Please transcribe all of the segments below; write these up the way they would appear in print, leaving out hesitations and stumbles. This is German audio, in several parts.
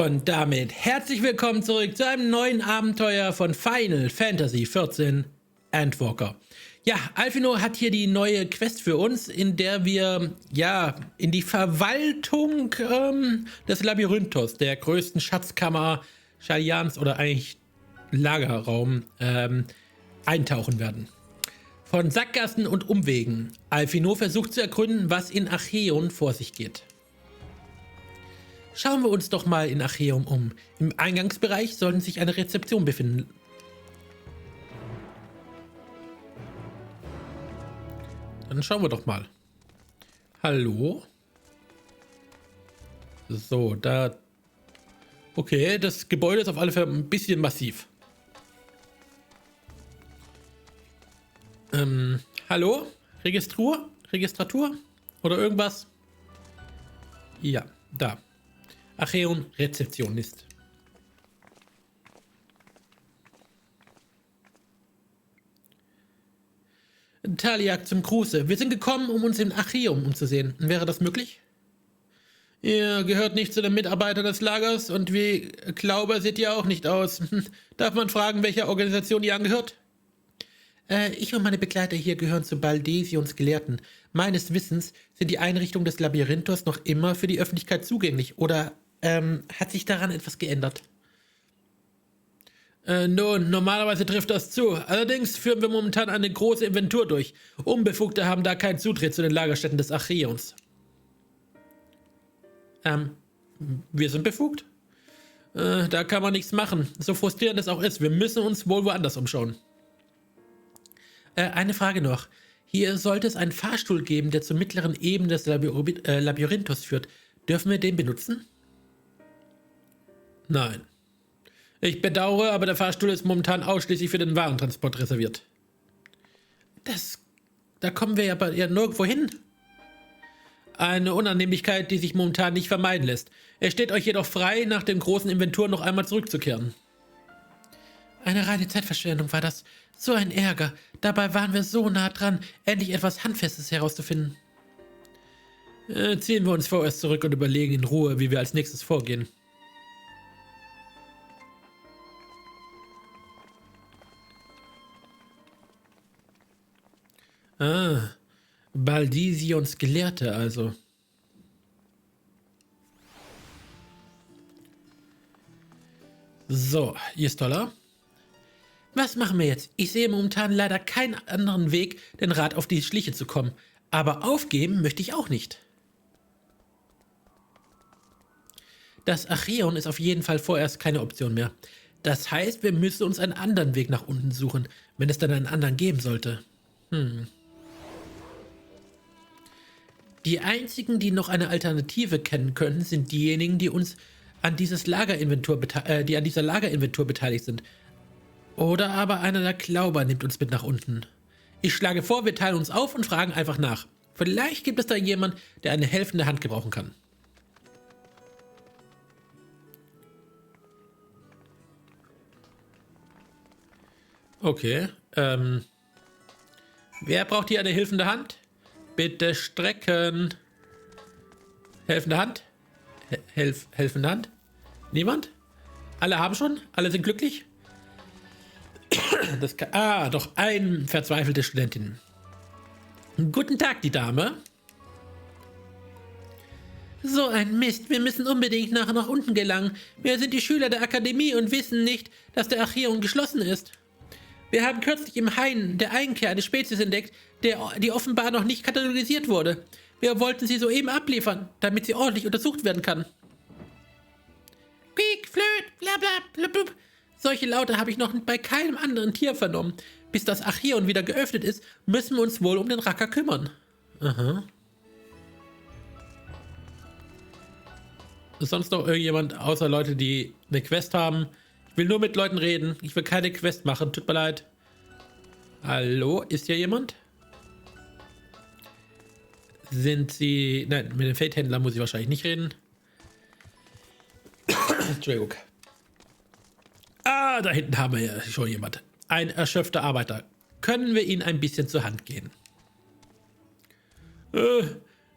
Und damit herzlich willkommen zurück zu einem neuen Abenteuer von Final Fantasy XIV Endwalker. Ja, Alphinaud hat hier die neue Quest für uns, in der wir, ja, in die Verwaltung des Labyrinthos, der größten Schatzkammer Shalians oder eigentlich Lagerraum, eintauchen werden. Von Sackgassen und Umwegen. Alphinaud versucht zu ergründen, was in Acheon vor sich geht. Schauen wir uns doch mal in Acheon um. Im Eingangsbereich sollte sich eine Rezeption befinden. Dann schauen wir doch mal. Hallo? So, da... Okay, das Gebäude ist auf alle Fälle ein bisschen massiv. Hallo? Registratur? Oder irgendwas? Ja, da. Acheon Rezeptionist. Taliak zum Gruße. Wir sind gekommen, um uns in Acheon umzusehen. Wäre das möglich? Ihr gehört nicht zu den Mitarbeitern des Lagers und wie Klauber seht ihr auch nicht aus. Darf man fragen, welcher Organisation ihr angehört? Ich und meine Begleiter hier gehören zu Baldesions Gelehrten. Meines Wissens sind die Einrichtungen des Labyrinthos noch immer für die Öffentlichkeit zugänglich. Oder hat sich daran etwas geändert? Nun, normalerweise trifft das zu. Allerdings führen wir momentan eine große Inventur durch. Unbefugte haben da keinen Zutritt zu den Lagerstätten des Acheons. Wir sind befugt? Da kann man nichts machen. So frustrierend es auch ist. Wir müssen uns wohl woanders umschauen. Eine Frage noch. Hier sollte es einen Fahrstuhl geben, der zur mittleren Ebene des Labyrinthos führt. Dürfen wir den benutzen? Nein. Ich bedauere, aber der Fahrstuhl ist momentan ausschließlich für den Warentransport reserviert. Da kommen wir ja nirgendwo hin. Eine Unannehmlichkeit, die sich momentan nicht vermeiden lässt. Es steht euch jedoch frei, nach dem großen Inventur noch einmal zurückzukehren. Eine reine Zeitverschwendung war das. So ein Ärger. Dabei waren wir so nah dran, endlich etwas Handfestes herauszufinden. Ziehen wir uns vorerst zurück und überlegen in Ruhe, wie wir als nächstes vorgehen. Baldesions Gelehrte also. So, hier ist Dollar. Was machen wir jetzt? Ich sehe momentan leider keinen anderen Weg, den Rat auf die Schliche zu kommen. Aber aufgeben möchte ich auch nicht. Das Acheon ist auf jeden Fall vorerst keine Option mehr. Das heißt, wir müssen uns einen anderen Weg nach unten suchen, wenn es dann einen anderen geben sollte. Die einzigen, die noch eine Alternative kennen könnten, sind diejenigen, die uns an dieser Lagerinventur beteiligt sind. Oder aber einer der Klauber nimmt uns mit nach unten. Ich schlage vor, wir teilen uns auf und fragen einfach nach. Vielleicht gibt es da jemand, der eine helfende Hand gebrauchen kann. Okay, wer braucht hier eine helfende Hand? Bitte strecken. Helfende Hand? Helfende Hand? Niemand? Alle haben schon? Alle sind glücklich? Doch ein verzweifelte Studentin. Guten Tag, die Dame. So ein Mist, wir müssen unbedingt nach unten gelangen. Wir sind die Schüler der Akademie und wissen nicht, dass der Acheon geschlossen ist. Wir haben kürzlich im Hain der Einkehr eine Spezies entdeckt, die offenbar noch nicht katalogisiert wurde. Wir wollten sie soeben abliefern, damit sie ordentlich untersucht werden kann. Quiek, Flöt, bla bla bla bla. Solche Laute habe ich noch bei keinem anderen Tier vernommen. Bis das Acheon wieder geöffnet ist, müssen wir uns wohl um den Racker kümmern. Aha. Ist sonst noch irgendjemand, außer Leute, die eine Quest haben? Ich will nur mit Leuten reden. Ich will keine Quest machen. Tut mir leid. Hallo? Ist hier jemand? Sind Sie... Nein, mit dem Fate-Händler muss ich wahrscheinlich nicht reden. Entschuldigung. Da hinten haben wir ja schon jemand. Ein erschöpfter Arbeiter. Können wir Ihnen ein bisschen zur Hand gehen?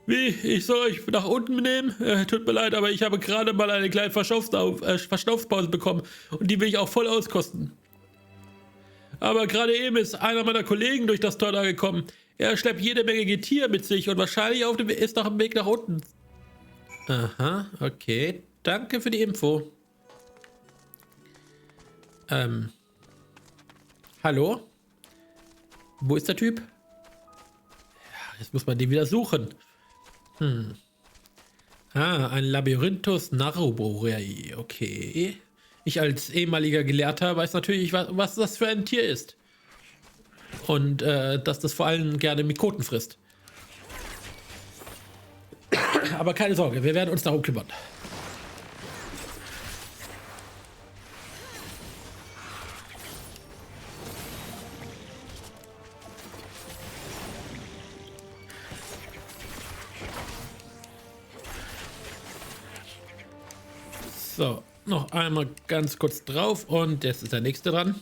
Wie? Ich soll euch nach unten nehmen? Tut mir leid, aber ich habe gerade mal eine kleine Verschnaufspause bekommen und die will ich auch voll auskosten. Aber gerade eben ist einer meiner Kollegen durch das Tor da gekommen. Er schleppt jede Menge Getier mit sich und wahrscheinlich ist auf dem Weg nach unten. Aha, okay. Danke für die Info. Hallo? Wo ist der Typ? Ja, jetzt muss man den wieder suchen. Ein Labyrinthus Narroborei. Okay. Ich als ehemaliger Gelehrter weiß natürlich, was das für ein Tier ist. Und dass das vor allem gerne Mikoten frisst. Aber keine Sorge, wir werden uns darum kümmern. So, noch einmal ganz kurz drauf und jetzt ist der nächste dran.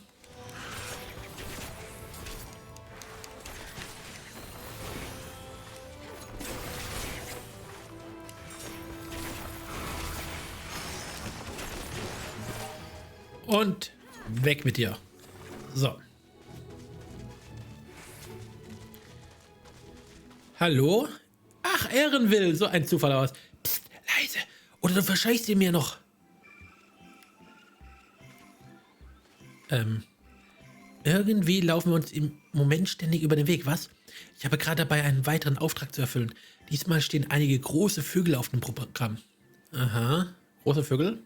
Und weg mit dir. So. Hallo? Ach, Ehrenwill, so ein Zufall aus. Psst, leise. Oder du verscheißt sie mir noch. Irgendwie laufen wir uns im Moment ständig über den Weg, was? Ich habe gerade dabei, einen weiteren Auftrag zu erfüllen. Diesmal stehen einige große Vögel auf dem Programm. Aha, große Vögel?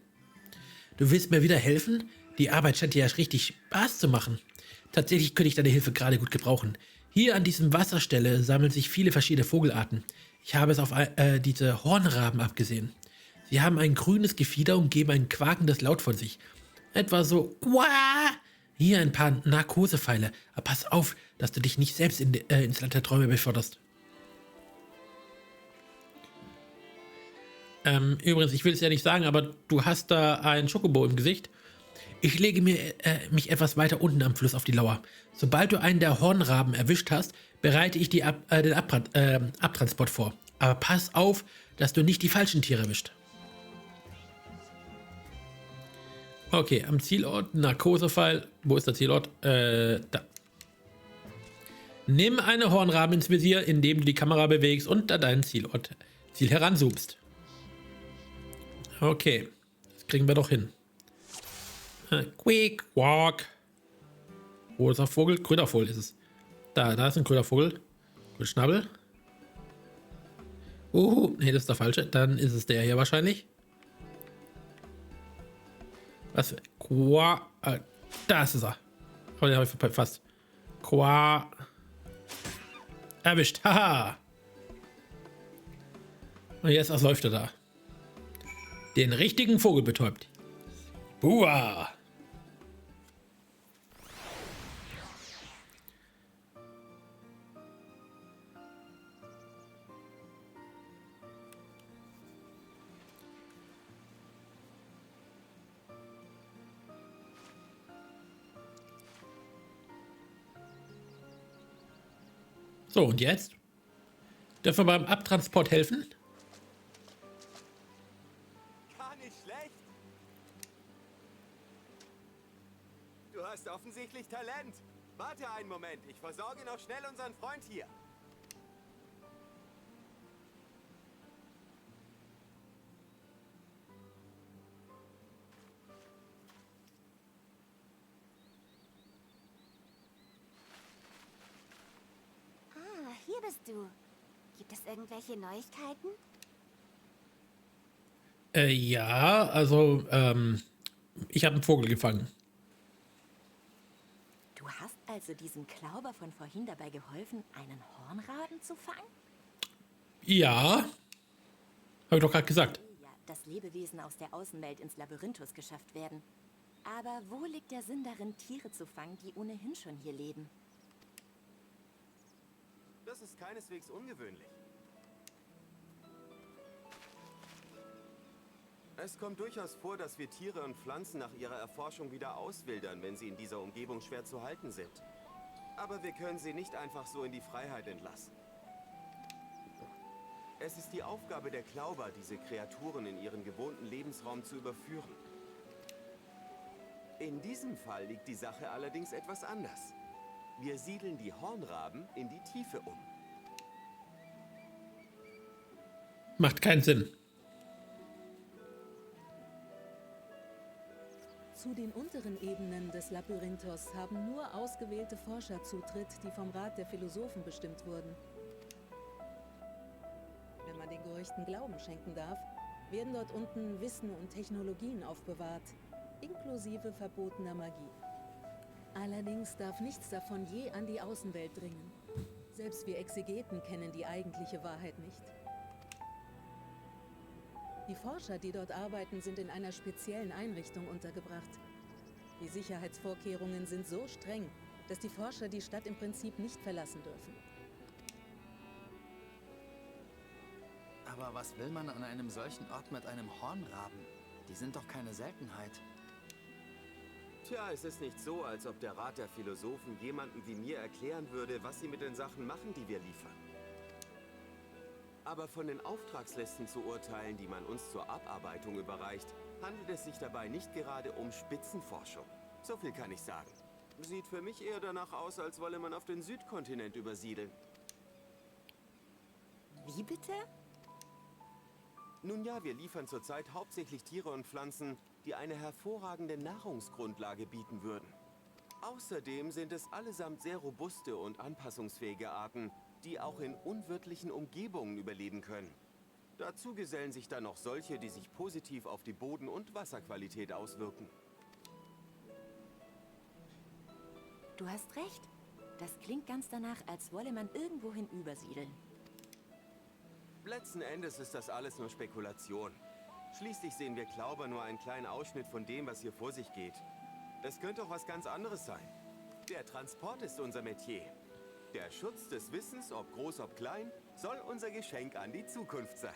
Du willst mir wieder helfen? Die Arbeit scheint dir ja richtig Spaß zu machen. Tatsächlich könnte ich deine Hilfe gerade gut gebrauchen. Hier an diesem Wasserstelle sammeln sich viele verschiedene Vogelarten. Ich habe es auf diese Hornraben abgesehen. Sie haben ein grünes Gefieder und geben ein quakendes Laut von sich. Etwa so, Wah! Hier ein paar Narkosepfeile. Aber pass auf, dass du dich nicht selbst ins Land der Träume beförderst. Übrigens, ich will es ja nicht sagen, aber du hast da ein Schokobo im Gesicht. Ich lege mich etwas weiter unten am Fluss auf die Lauer. Sobald du einen der Hornraben erwischt hast, bereite ich den Abtransport vor. Aber pass auf, dass du nicht die falschen Tiere erwischt. Okay, am Zielort, Narkosepfeil. Wo ist der Zielort? Da. Nimm eine Hornrabe ins Visier, indem du die Kamera bewegst und an deinen Ziel heranzoomst. Okay, das kriegen wir doch hin. Quick walk. Wo ist der Vogel? Grüner Vogel ist es. Da ist ein grüner Vogel. Mit Schnabel. Nee, das ist der falsche. Dann ist es der hier wahrscheinlich. Was? Da ist er. Oh, den habe ich verpasst. Erwischt. Haha. Und jetzt, was läuft er da? Den richtigen Vogel betäubt. Buah. So, und jetzt? Dürfen wir beim Abtransport helfen? Gar nicht schlecht. Du hast offensichtlich Talent. Warte einen Moment, ich versorge noch schnell unseren Freund hier. Hier bist du. Gibt es irgendwelche Neuigkeiten? Ja, also, ich habe einen Vogel gefangen. Du hast also diesem Klauber von vorhin dabei geholfen, einen Hornraben zu fangen? Ja, habe ich doch gerade gesagt. Ja, dass Lebewesen aus der Außenwelt ins Labyrinthus geschafft werden. Aber wo liegt der Sinn darin, Tiere zu fangen, die ohnehin schon hier leben? Das ist keineswegs ungewöhnlich. Es kommt durchaus vor, dass wir Tiere und Pflanzen nach ihrer Erforschung wieder auswildern, wenn sie in dieser Umgebung schwer zu halten sind. Aber wir können sie nicht einfach so in die Freiheit entlassen. Es ist die Aufgabe der Klauber, diese Kreaturen in ihren gewohnten Lebensraum zu überführen. In diesem Fall liegt die Sache allerdings etwas anders. Wir siedeln die Hornraben in die Tiefe um. Macht keinen Sinn. Zu den unteren Ebenen des Labyrinthos haben nur ausgewählte Forscher Zutritt, die vom Rat der Philosophen bestimmt wurden. Wenn man den Gerüchten Glauben schenken darf, werden dort unten Wissen und Technologien aufbewahrt, inklusive verbotener Magie. Allerdings darf nichts davon je an die Außenwelt dringen. Selbst wir Exegeten kennen die eigentliche Wahrheit nicht. Die Forscher, die dort arbeiten, sind in einer speziellen Einrichtung untergebracht. Die Sicherheitsvorkehrungen sind so streng, dass die Forscher die Stadt im Prinzip nicht verlassen dürfen. Aber was will man an einem solchen Ort mit einem Hornraben? Die sind doch keine Seltenheit. Tja, es ist nicht so, als ob der Rat der Philosophen jemandem wie mir erklären würde, was sie mit den Sachen machen, die wir liefern. Aber von den Auftragslisten zu urteilen, die man uns zur Abarbeitung überreicht, handelt es sich dabei nicht gerade um Spitzenforschung. So viel kann ich sagen. Sieht für mich eher danach aus, als wolle man auf den Südkontinent übersiedeln. Wie bitte? Nun ja, wir liefern zurzeit hauptsächlich Tiere und Pflanzen, die eine hervorragende Nahrungsgrundlage bieten würden. Außerdem sind es allesamt sehr robuste und anpassungsfähige Arten, die auch in unwirtlichen Umgebungen überleben können. Dazu gesellen sich dann noch solche, die sich positiv auf die Boden- und Wasserqualität auswirken. Du hast recht. Das klingt ganz danach, als wolle man irgendwohin übersiedeln. Letzten Endes ist das alles nur Spekulation. Schließlich sehen wir Klauber nur einen kleinen Ausschnitt von dem, was hier vor sich geht. Es könnte auch was ganz anderes sein. Der Transport ist unser Metier. Der Schutz des Wissens, ob groß, ob klein, soll unser Geschenk an die Zukunft sein.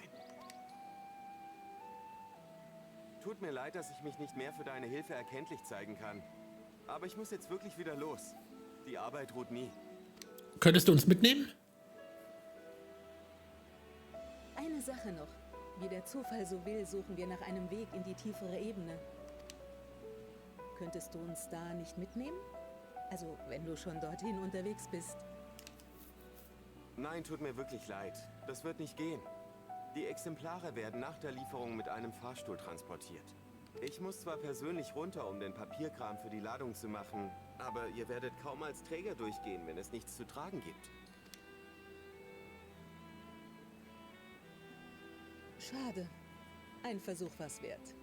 Tut mir leid, dass ich mich nicht mehr für deine Hilfe erkenntlich zeigen kann. Aber ich muss jetzt wirklich wieder los. Die Arbeit ruht nie. Könntest du uns mitnehmen? Eine Sache noch. Wie der Zufall so will, suchen wir nach einem Weg in die tiefere Ebene. Könntest du uns da nicht mitnehmen? Also, wenn du schon dorthin unterwegs bist. Nein, tut mir wirklich leid. Das wird nicht gehen. Die Exemplare werden nach der Lieferung mit einem Fahrstuhl transportiert. Ich muss zwar persönlich runter, um den Papierkram für die Ladung zu machen, aber ihr werdet kaum als Träger durchgehen, wenn es nichts zu tragen gibt. Schade. Ein Versuch war's wert.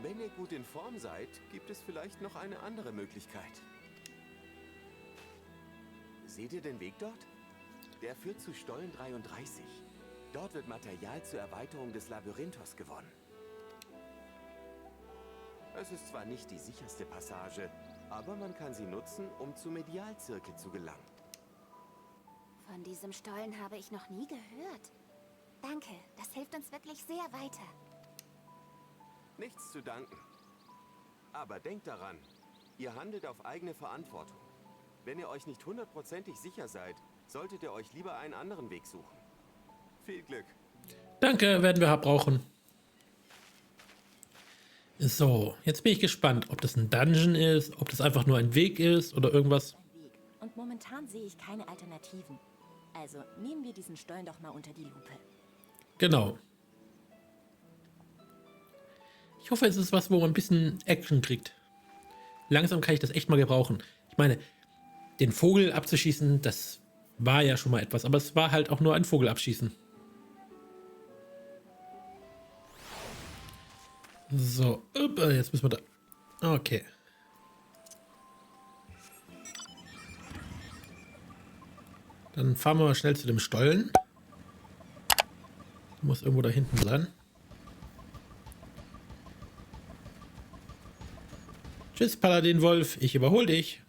Wenn ihr gut in Form seid, gibt es vielleicht noch eine andere Möglichkeit. Seht ihr den Weg dort? Der führt zu Stollen 33. Dort wird Material zur Erweiterung des Labyrinthos gewonnen. Es ist zwar nicht die sicherste Passage, aber man kann sie nutzen, um zum Medialzirkel zu gelangen. Von diesem Stollen habe ich noch nie gehört. Danke, das hilft uns wirklich sehr weiter. Nichts zu danken. Aber denkt daran, ihr handelt auf eigene Verantwortung. Wenn ihr euch nicht hundertprozentig sicher seid, solltet ihr euch lieber einen anderen Weg suchen. Viel Glück. Danke, werden wir brauchen. So, jetzt bin ich gespannt, ob das ein Dungeon ist, ob das einfach nur ein Weg ist oder irgendwas. Ein Weg. Und momentan sehe ich keine Alternativen. Also nehmen wir diesen Stollen doch mal unter die Lupe. Genau. Ich hoffe, es ist was, wo man ein bisschen Action kriegt. Langsam kann ich das echt mal gebrauchen. Ich meine, den Vogel abzuschießen, das war ja schon mal etwas, aber es war halt auch nur ein Vogel abschießen. So, jetzt müssen wir da. Okay. Dann fahren wir mal schnell zu dem Stollen. Muss irgendwo da hinten sein. Tschüss, Paladin Wolf, ich überhole dich.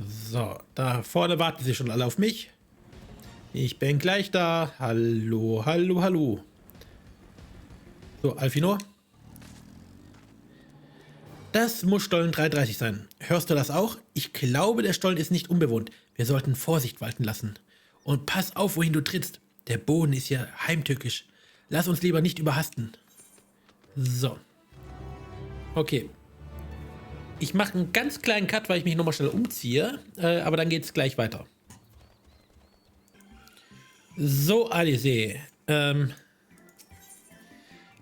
So, da vorne warten sie schon alle auf mich. Ich bin gleich da. Hallo, hallo, hallo. So, Alfino. Das muss Stollen 33 sein. Hörst du das auch? Ich glaube, der Stollen ist nicht unbewohnt. Wir sollten Vorsicht walten lassen. Und pass auf, wohin du trittst. Der Boden ist ja heimtückisch. Lass uns lieber nicht überhasten. So. Okay. Ich mache einen ganz kleinen Cut, weil ich mich nochmal schnell umziehe. Aber dann geht es gleich weiter. So, Alizé.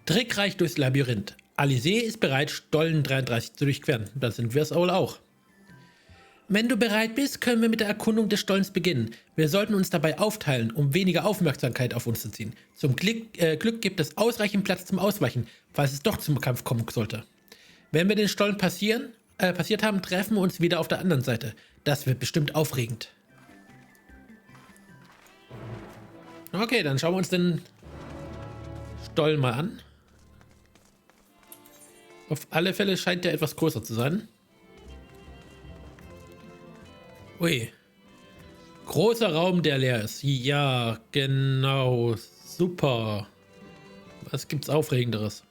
Trickreich durchs Labyrinth. Alizé ist bereit, Stollen 33 zu durchqueren. Da sind wir es wohl auch. Wenn du bereit bist, können wir mit der Erkundung des Stollens beginnen. Wir sollten uns dabei aufteilen, um weniger Aufmerksamkeit auf uns zu ziehen. Zum Glück gibt es ausreichend Platz zum Ausweichen, falls es doch zum Kampf kommen sollte. Wenn wir den Stollen passiert haben, treffen wir uns wieder auf der anderen Seite. Das wird bestimmt aufregend. Okay, dann schauen wir uns den Stollen mal an. Auf alle Fälle scheint der etwas größer zu sein. Ui. Großer Raum, der leer ist. Ja, genau. Super. Was gibt's Aufregenderes?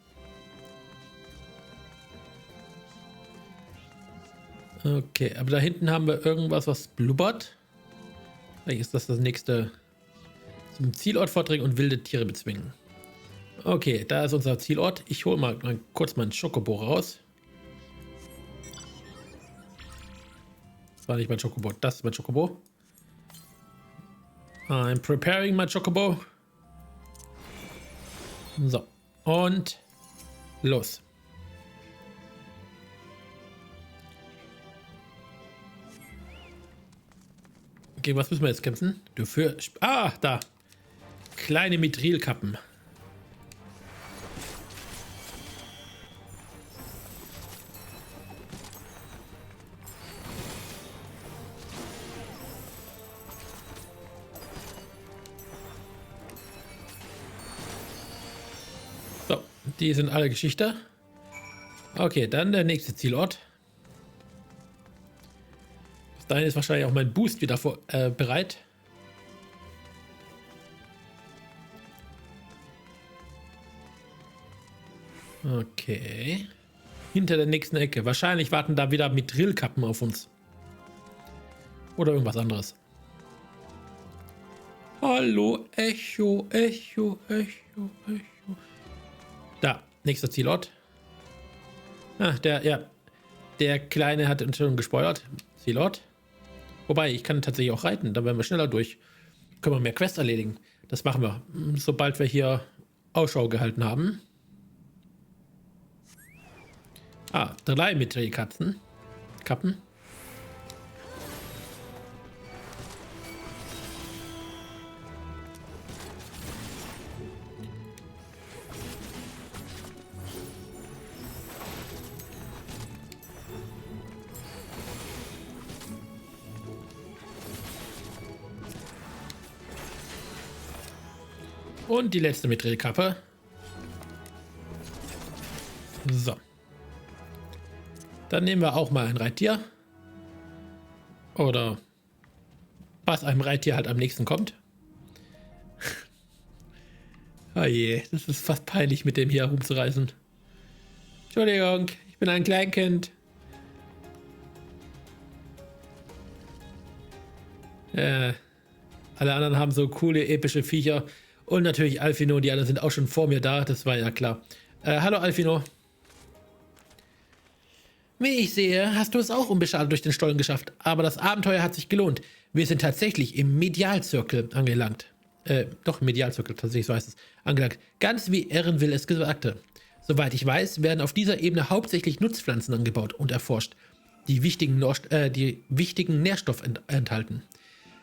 Okay, aber da hinten haben wir irgendwas, was blubbert. Vielleicht ist das nächste. Zum Zielort vordringen und wilde Tiere bezwingen. Okay, da ist unser Zielort. Ich hole mal kurz meinen Schokobo raus. Das war nicht mein Schokobo, das ist mein Schokobo. I'm preparing my Chocobo. So, und los. Okay, was müssen wir jetzt kämpfen? Du für... Ah, da. Kleine Mithrilkappen. So, die sind alle Geschichte. Okay, dann der nächste Zielort. Bis dahin ist wahrscheinlich auch mein Boost wieder bereit. Okay. Hinter der nächsten Ecke. Wahrscheinlich warten da wieder Mithrilkappen auf uns. Oder irgendwas anderes. Hallo, Echo, Echo, Echo, Echo. Da, nächster Zielort. Ah, der Kleine hat uns schon gespoilert. Zielort. Wobei, ich kann tatsächlich auch reiten. Dann werden wir schneller durch. Können wir mehr Quests erledigen. Das machen wir, sobald wir hier Ausschau gehalten haben. Ah, 3 Mithril-Kappen. Und die letzte Mithril-Kappe. So. Dann nehmen wir auch mal ein Reittier. Oder was einem Reittier halt am nächsten kommt. Oh je, das ist fast peinlich, mit dem hier rumzureisen. Entschuldigung, ich bin ein Kleinkind. Alle anderen haben so coole, epische Viecher. Und natürlich Alphino, die anderen sind auch schon vor mir da, das war ja klar. Hallo Alphino. Wie ich sehe, hast du es auch unbeschadet durch den Stollen geschafft. Aber das Abenteuer hat sich gelohnt. Wir sind tatsächlich im Medialzirkel angelangt. Doch, im Medialzirkel, tatsächlich, so heißt es, angelangt. Ganz wie Erenville es sagte. Soweit ich weiß, werden auf dieser Ebene hauptsächlich Nutzpflanzen angebaut und erforscht, die wichtigen Nährstoffe enthalten.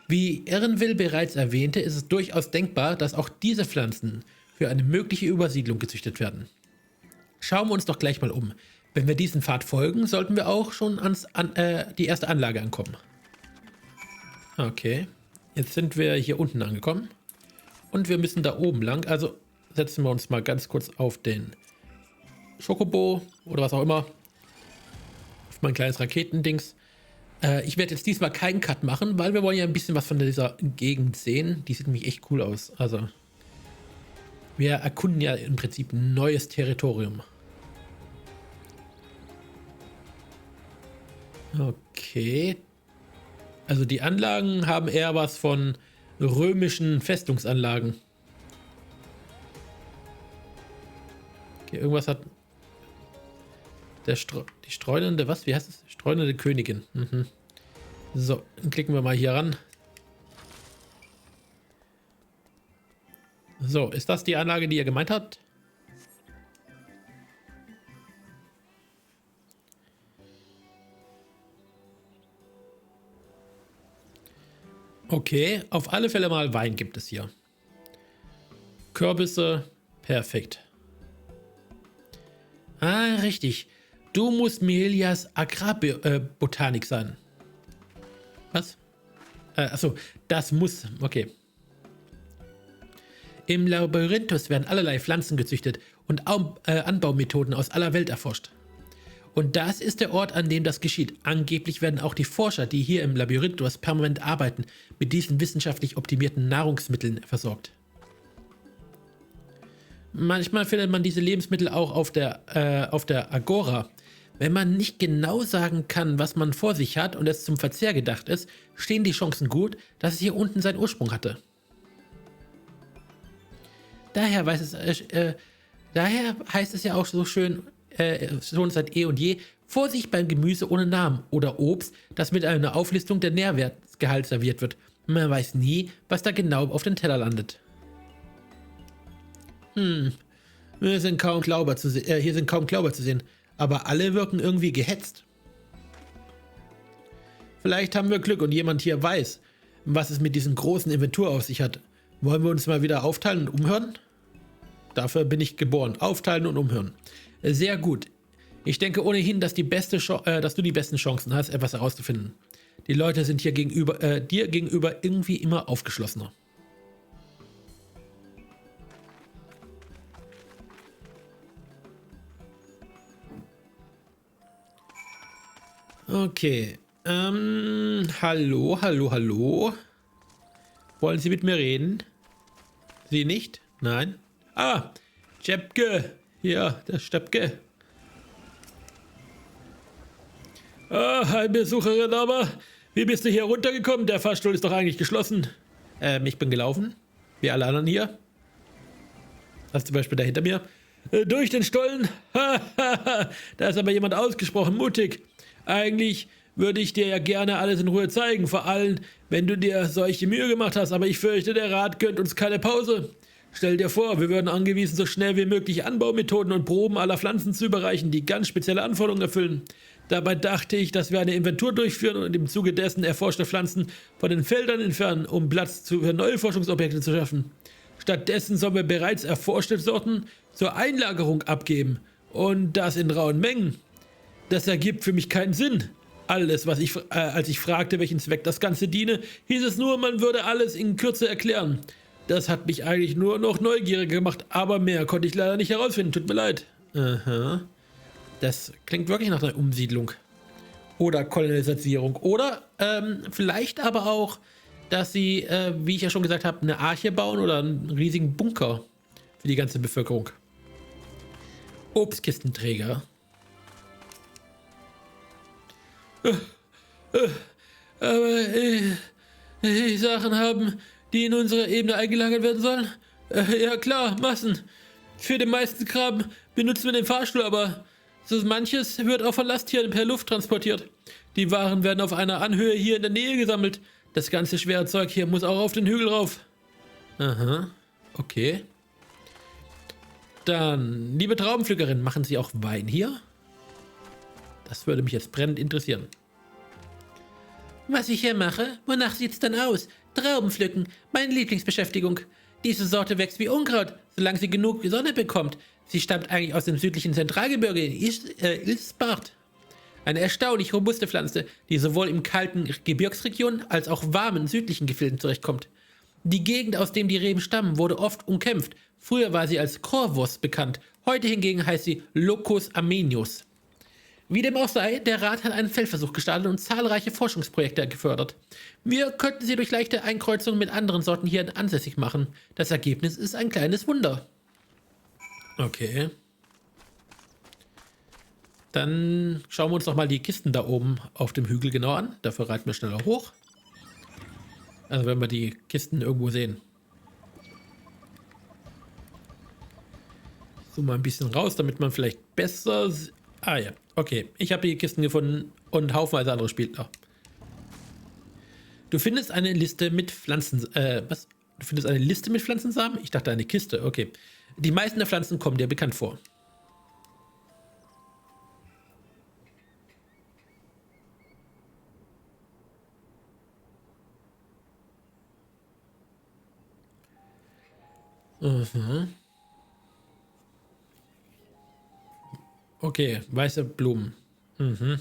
Wie Erenville bereits erwähnte, ist es durchaus denkbar, dass auch diese Pflanzen für eine mögliche Übersiedlung gezüchtet werden. Schauen wir uns doch gleich mal um. Wenn wir diesen Pfad folgen, sollten wir auch schon die erste Anlage ankommen. Okay, jetzt sind wir hier unten angekommen. Und wir müssen da oben lang. Also setzen wir uns mal ganz kurz auf den Schokobo oder was auch immer. Auf mein kleines Raketendings. Ich werde jetzt diesmal keinen Cut machen, weil wir wollen ja ein bisschen was von dieser Gegend sehen. Die sieht nämlich echt cool aus. Also, wir erkunden ja im Prinzip ein neues Territorium. Okay. Also die Anlagen haben eher was von römischen Festungsanlagen. Okay, irgendwas hat... die streunende, was? Wie heißt es? Streunende Königin. Mhm. So, dann klicken wir mal hier ran. So, ist das die Anlage, die ihr gemeint habt? Okay, auf alle Fälle mal Wein gibt es hier. Kürbisse, perfekt. Ah, richtig. Du musst Melias Agrarbotanik sein. Was? Achso, das muss. Okay. Im Labyrinthus werden allerlei Pflanzen gezüchtet und Anbaumethoden aus aller Welt erforscht. Und das ist der Ort, an dem das geschieht. Angeblich werden auch die Forscher, die hier im Labyrinthus permanent arbeiten, mit diesen wissenschaftlich optimierten Nahrungsmitteln versorgt. Manchmal findet man diese Lebensmittel auch auf der Agora. Wenn man nicht genau sagen kann, was man vor sich hat und es zum Verzehr gedacht ist, stehen die Chancen gut, dass es hier unten seinen Ursprung hatte. Daher heißt es ja auch so schön, schon seit eh und je, Vorsicht beim Gemüse ohne Namen oder Obst, das mit einer Auflistung der Nährwertgehalt serviert wird. Man weiß nie, was da genau auf den Teller landet. Hier sind kaum Glauber zu sehen, aber alle wirken irgendwie gehetzt. Vielleicht haben wir Glück und jemand hier weiß, was es mit diesem großen Inventur auf sich hat. Wollen wir uns mal wieder aufteilen und umhören? Dafür bin ich geboren. Aufteilen und umhören. Sehr gut. Ich denke ohnehin, dass du die besten Chancen hast, etwas herauszufinden. Die Leute sind hier dir gegenüber irgendwie immer aufgeschlossener. Okay. Hallo. Wollen Sie mit mir reden? Sie nicht? Nein? Ah, Stepke. Ja, der Stepke. Ah, Heimbesucherin, aber wie bist du hier runtergekommen? Der Fahrstuhl ist doch eigentlich geschlossen. Ich bin gelaufen. Wie alle anderen hier. Das ist zum Beispiel da hinter mir. Durch den Stollen. Da ist aber jemand ausgesprochen mutig. Eigentlich würde ich dir ja gerne alles in Ruhe zeigen, vor allem, wenn du dir solche Mühe gemacht hast, aber ich fürchte, der Rat gönnt uns keine Pause. Stell dir vor, wir würden angewiesen, so schnell wie möglich Anbaumethoden und Proben aller Pflanzen zu überreichen, die ganz spezielle Anforderungen erfüllen. Dabei dachte ich, dass wir eine Inventur durchführen und im Zuge dessen erforschte Pflanzen von den Feldern entfernen, um Platz für neue Forschungsobjekte zu schaffen. Stattdessen sollen wir bereits erforschte Sorten zur Einlagerung abgeben. Und das in rauen Mengen. Das ergibt für mich keinen Sinn. Alles, als ich fragte, welchen Zweck das Ganze diene, hieß es nur, man würde alles in Kürze erklären. Das hat mich eigentlich nur noch neugieriger gemacht, aber mehr konnte ich leider nicht herausfinden. Tut mir leid. Aha. Das klingt wirklich nach einer Umsiedlung. Oder Kolonisierung. Oder vielleicht aber auch, dass sie, wie ich ja schon gesagt habe, eine Arche bauen oder einen riesigen Bunker für die ganze Bevölkerung. Obstkistenträger. Aber die Sachen haben, die in unsere Ebene eingelagert werden sollen? Ja klar, Massen. Für den meisten Kram benutzen wir den Fahrstuhl, aber so manches wird auch von Lasttieren per Luft transportiert. Die Waren werden auf einer Anhöhe hier in der Nähe gesammelt. Das ganze schwere Zeug hier muss auch auf den Hügel rauf. Aha, okay. Dann, liebe Traubenpflückerin, machen Sie auch Wein hier? Das würde mich jetzt brennend interessieren. Was ich hier mache? Wonach sieht's dann aus? Trauben pflücken, meine Lieblingsbeschäftigung. Diese Sorte wächst wie Unkraut, solange sie genug Sonne bekommt. Sie stammt eigentlich aus dem südlichen Zentralgebirge in Isbart. Eine erstaunlich robuste Pflanze, die sowohl im kalten Gebirgsregionen als auch warmen südlichen Gefilden zurechtkommt. Die Gegend, aus dem die Reben stammen, wurde oft umkämpft. Früher war sie als Corvus bekannt, heute hingegen heißt sie Locus Armenius. Wie dem auch sei, der Rat hat einen Feldversuch gestartet und zahlreiche Forschungsprojekte gefördert. Wir könnten sie durch leichte Einkreuzungen mit anderen Sorten hier ansässig machen. Das Ergebnis ist ein kleines Wunder. Okay. Dann schauen wir uns doch mal die Kisten da oben auf dem Hügel genau an. Dafür reiten wir schneller hoch. Also wenn wir die Kisten irgendwo sehen. So mal ein bisschen raus, damit man vielleicht besser... Ah ja, okay. Ich habe die Kisten gefunden und haufenweise andere Spieler. Du findest eine Liste mit Pflanzen... was? Du findest eine Liste mit Pflanzensamen? Ich dachte eine Kiste, okay. Die meisten der Pflanzen kommen dir bekannt vor. Mhm. Okay, weiße Blumen. Mhm.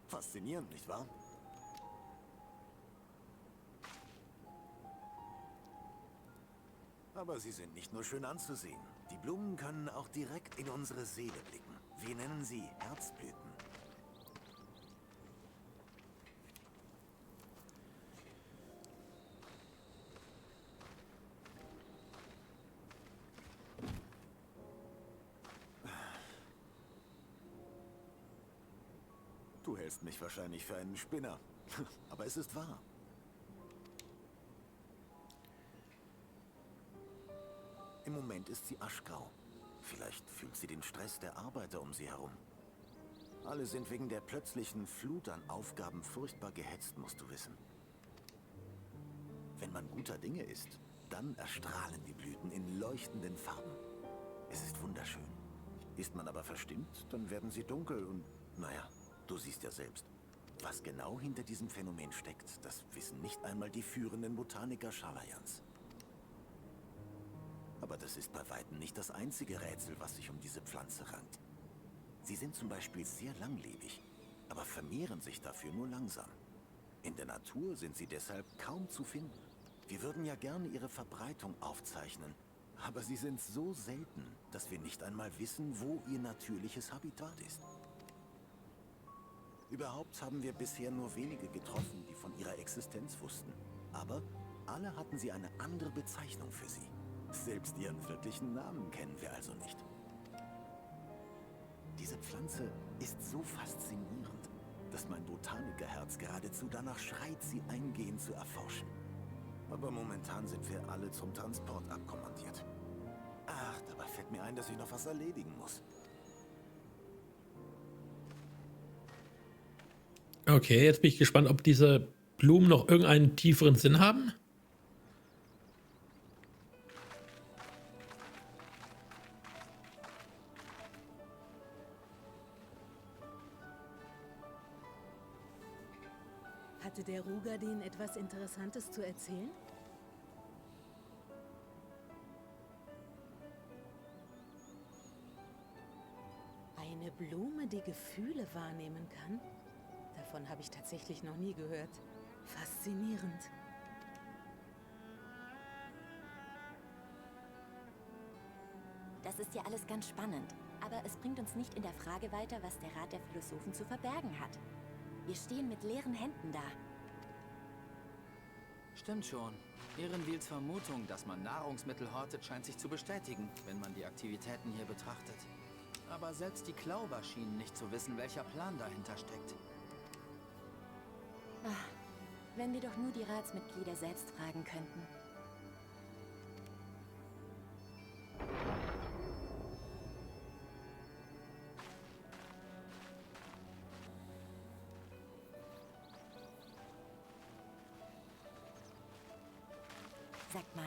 Faszinierend, nicht wahr? Aber sie sind nicht nur schön anzusehen. Die Blumen können auch direkt in unsere Seele blicken. Wir nennen sie Herzblüten. Du hältst mich wahrscheinlich für einen Spinner. Aber es ist wahr. Im Moment ist sie aschgrau. Vielleicht fühlt sie den Stress der Arbeiter um sie herum. Alle sind wegen der plötzlichen Flut an Aufgaben furchtbar gehetzt, musst du wissen. Wenn man guter Dinge ist, dann erstrahlen die Blüten in leuchtenden Farben. Es ist wunderschön. Ist man aber verstimmt, dann werden sie dunkel und, naja, du siehst ja selbst. Was genau hinter diesem Phänomen steckt, das wissen nicht einmal die führenden Botaniker Schalayans. Aber das ist bei weitem nicht das einzige Rätsel, was sich um diese Pflanze rankt. Sie sind zum Beispiel sehr langlebig, aber vermehren sich dafür nur langsam. In der Natur sind sie deshalb kaum zu finden. Wir würden ja gerne ihre Verbreitung aufzeichnen, aber sie sind so selten, dass wir nicht einmal wissen, wo ihr natürliches Habitat ist. Überhaupt haben wir bisher nur wenige getroffen, die von ihrer Existenz wussten. Aber alle hatten sie eine andere Bezeichnung für sie. Selbst ihren wirklichen Namen kennen wir also nicht. Diese Pflanze ist so faszinierend, dass mein Botanikerherz geradezu danach schreit, sie eingehend zu erforschen. Aber momentan sind wir alle zum Transport abkommandiert. Ach, dabei fällt mir ein, dass ich noch was erledigen muss. Okay, jetzt bin ich gespannt, ob diese Blumen noch irgendeinen tieferen Sinn haben. Hatte der Rugadin etwas Interessantes zu erzählen? Eine Blume, die Gefühle wahrnehmen kann? Davon habe ich tatsächlich noch nie gehört. Faszinierend. Das ist ja alles ganz spannend, aber es bringt uns nicht in der Frage weiter, was der Rat der Philosophen zu verbergen hat. Wir stehen mit leeren Händen da. Stimmt schon. Ehrenwils Vermutung, dass man Nahrungsmittel hortet, scheint sich zu bestätigen, wenn man die Aktivitäten hier betrachtet. Aber selbst die Klauber schienen nicht zu wissen, welcher Plan dahinter steckt. Ach, wenn wir doch nur die Ratsmitglieder selbst fragen könnten. Sag mal,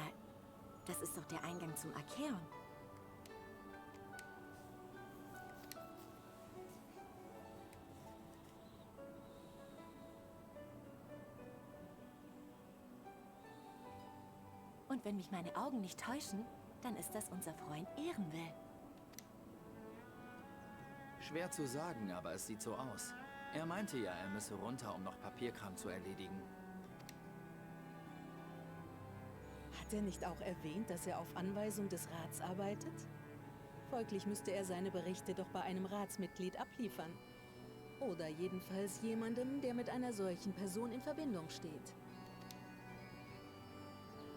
das ist doch der Eingang zum Archaeon. Und wenn mich meine Augen nicht täuschen, dann ist das unser Freund Ehrenwil. Schwer zu sagen, aber es sieht so aus. Er meinte ja, er müsse runter, um noch Papierkram zu erledigen. Hat er nicht auch erwähnt, dass er auf Anweisung des Rats arbeitet? Folglich müsste er seine Berichte doch bei einem Ratsmitglied abliefern. Oder jedenfalls jemandem, der mit einer solchen Person in Verbindung steht.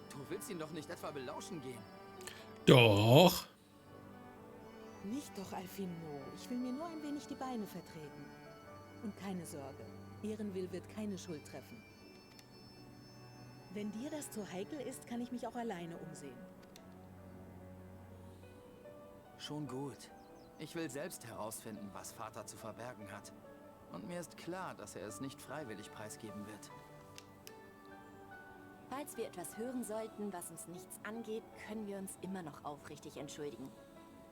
Du willst ihn doch nicht etwa belauschen gehen? Doch. Nicht doch, Alfino. Ich will mir nur ein wenig die Beine vertreten. Und keine Sorge, Ehrenwil wird keine Schuld treffen. Wenn dir das zu heikel ist, kann ich mich auch alleine umsehen. Schon gut. Ich will selbst herausfinden, was Vater zu verbergen hat. Und mir ist klar, dass er es nicht freiwillig preisgeben wird. Falls wir etwas hören sollten, was uns nichts angeht, können wir uns immer noch aufrichtig entschuldigen.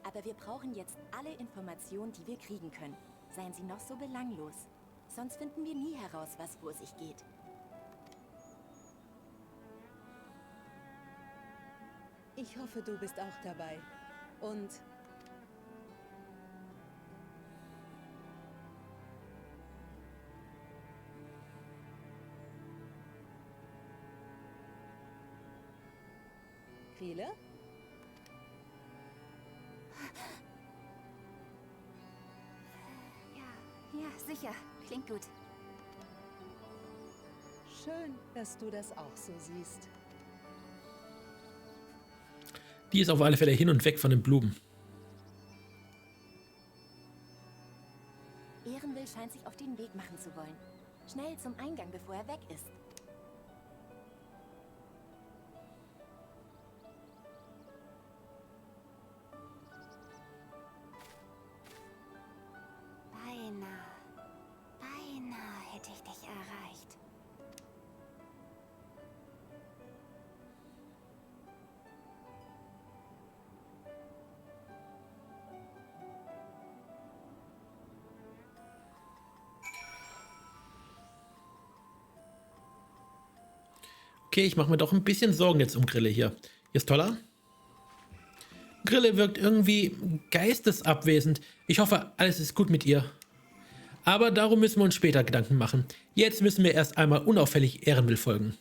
Aber wir brauchen jetzt alle Informationen, die wir kriegen können. Seien sie noch so belanglos. Sonst finden wir nie heraus, was vor sich geht. Ich hoffe, du bist auch dabei. Und Krile? Ja, sicher. Klingt gut. Schön, dass du das auch so siehst. Die ist auf alle Fälle hin und weg von den Blumen. Ehrenwil scheint sich auf den Weg machen zu wollen. Schnell zum Eingang, bevor er weg ist. Beinahe hätte ich dich erreicht. Okay, ich mache mir doch ein bisschen Sorgen jetzt um Grille hier. Hier ist Toller. Grille wirkt irgendwie geistesabwesend. Ich hoffe, alles ist gut mit ihr. Aber darum müssen wir uns später Gedanken machen. Jetzt müssen wir erst einmal unauffällig Ehrenwil folgen.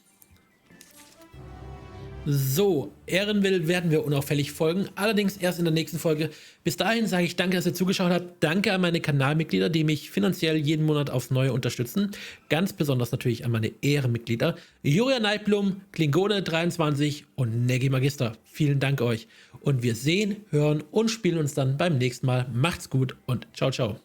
So, Ehrenwil werden wir unauffällig folgen, allerdings erst in der nächsten Folge. Bis dahin sage ich danke, dass ihr zugeschaut habt. Danke an meine Kanalmitglieder, die mich finanziell jeden Monat aufs Neue unterstützen. Ganz besonders natürlich an meine Ehrenmitglieder. Julia Neidblum, Klingone23 und Neggi Magister. Vielen Dank euch. Und wir sehen, hören und spielen uns dann beim nächsten Mal. Macht's gut und ciao, ciao.